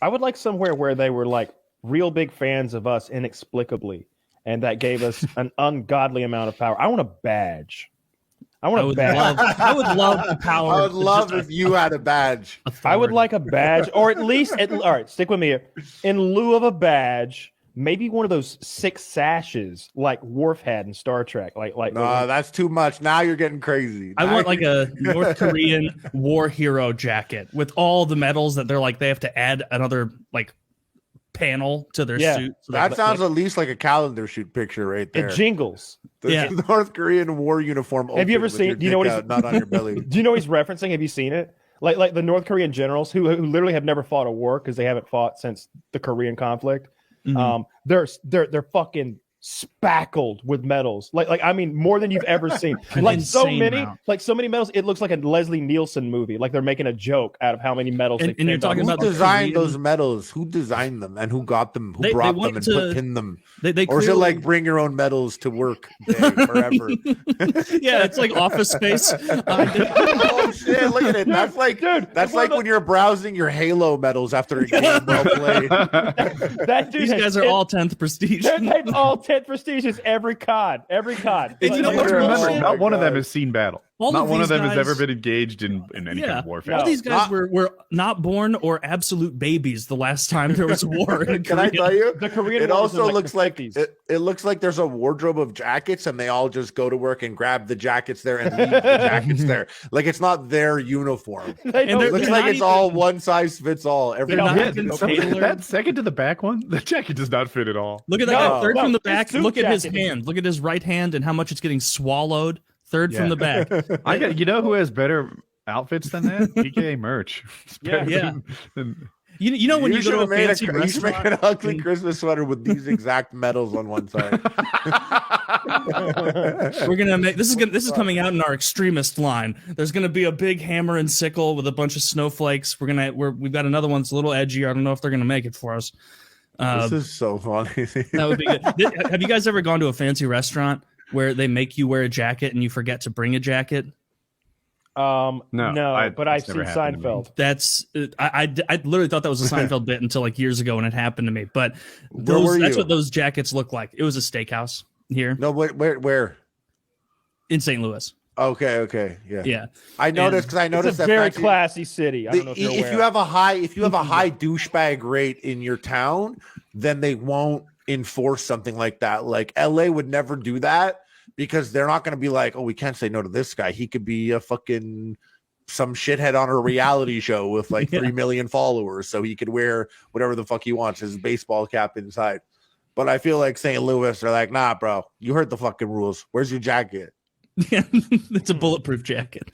I would like somewhere where they were like real big fans of us inexplicably, and that gave us an ungodly amount of power. I want a badge. I want a badge. I would love the power. I would love if you had a badge. I would like a badge, or at least, all right, stick with me here. In lieu of a badge, maybe one of those 6 sashes like Worf had in Star Trek. No, that's too much. Now you're getting crazy. I want like a North Korean war hero jacket with all the medals that they're like, they have to add another like panel to their suit. So that sounds at least like a calendar shoot picture right there. It jingles. The North Korean war uniform. Have you ever seen? Do you know what he's not on your belly? Do you know what he's referencing? Have you seen it? Like the North Korean generals who literally have never fought a war because they haven't fought since the Korean conflict. Mm-hmm. They're fucking spackled with medals. Like I mean, more than you've ever seen. Like so many medals. It looks like a Leslie Nielsen movie. Like they're making a joke out of how many medals. And you're talking about who designed those medals? Who designed them and who got them? Who brought them and pinned them? Or is it like bring your own medals to work day forever? Yeah, it's like Office Space. Oh shit! Look at it. That's like, dude. That's like when you're browsing your Halo medals after a game well played. These guys are all 10th prestige. They're all 10th prestigious every COD. You know what? Remember, not one of them has seen battle. Not one of them has ever been engaged in any kind of warfare. All these guys were not born or absolute babies the last time there was a war. Can I tell you? The Korean it War also was in, looks like it looks like there's a wardrobe of jackets, and they all just go to work and grab the jackets there and leave the jackets there. Like it's not their uniform. It looks like it's all one size fits all. That second to the back one, the jacket does not fit at all. Look at that guy third from the back. Look at his hand. Look at his right hand and how much it's getting swallowed. Third from the back. You know who has better outfits than that? PKA merch. You know when you go to a fancy restaurant, you should make an ugly Christmas sweater with these exact medals on one side. We're gonna make this is coming out in our extremist line. There's gonna be a big hammer and sickle with a bunch of snowflakes. We've got another one that's a little edgier. I don't know if they're gonna make it for us. This is so funny. That would be good. Have you guys ever gone to a fancy restaurant where they make you wear a jacket and you forget to bring a jacket? No, but I've seen Seinfeld. That's I literally thought that was a Seinfeld bit until like years ago when it happened to me. But that's what those jackets look like. It was a steakhouse here. No, where? In St. Louis. Okay, yeah. I noticed it's a very classy city. I don't know if you have a high douchebag rate in your town, then they won't enforce something like that. Like LA would never do that because they're not going to be like, oh, we can't say no to this guy. He could be a fucking some shithead on a reality show with like 3 million followers, so he could wear whatever the fuck he wants, his baseball cap inside. But I feel like St. Louis, they're like, nah, bro, you heard the fucking rules. Where's your jacket? Yeah, it's a bulletproof jacket.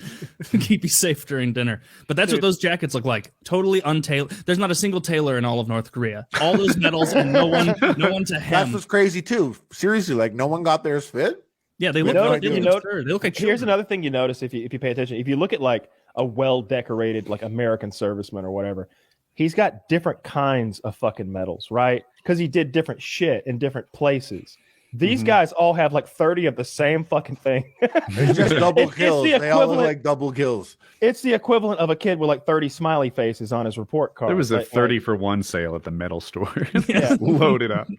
Keep you safe during dinner. But that's what those jackets look like. Totally untailored. There's not a single tailor in all of North Korea. All those medals and no one to hem. That's what's crazy too. Seriously, like no one got theirs fit. Yeah, they look like children. Here's another thing you notice if you pay attention. If you look at like a well-decorated like American serviceman or whatever, he's got different kinds of fucking medals, right? Because he did different shit in different places. These guys all have like 30 of the same fucking thing. It's just double kills. They all look like double kills. It's the equivalent of a kid with like 30 smiley faces on his report card. There was a 30 for 1 sale at the metal store. Loaded up.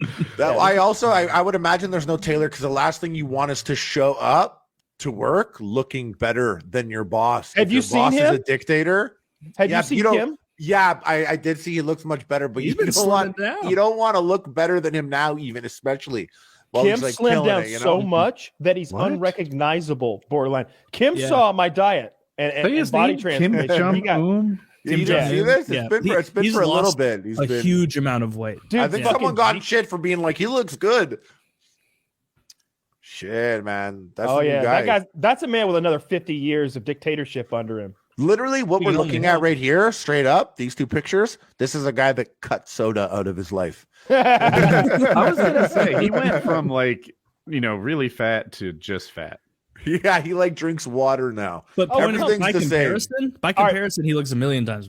I would imagine there's no tailor because the last thing you want is to show up to work looking better than your boss. Have you seen him? Your boss is a dictator. Have you seen him? Yeah, I did see he looks much better, but you don't want to look better than him now, even especially. Kim slimmed down so much that he's unrecognizable, borderline. Kim saw my diet and body transformation. You didn't see this? It's been for a little bit. He's a huge amount of weight. Dude, I think someone got shit for being like, he looks good. Shit, man. That's that guy. That's a man with another 50 years of dictatorship under him. Literally, what we're looking at right here, straight up, these two pictures, this is a guy that cut soda out of his life. I was gonna say he went from like really fat to just fat. Yeah, he like drinks water now. But by comparison, he looks a million times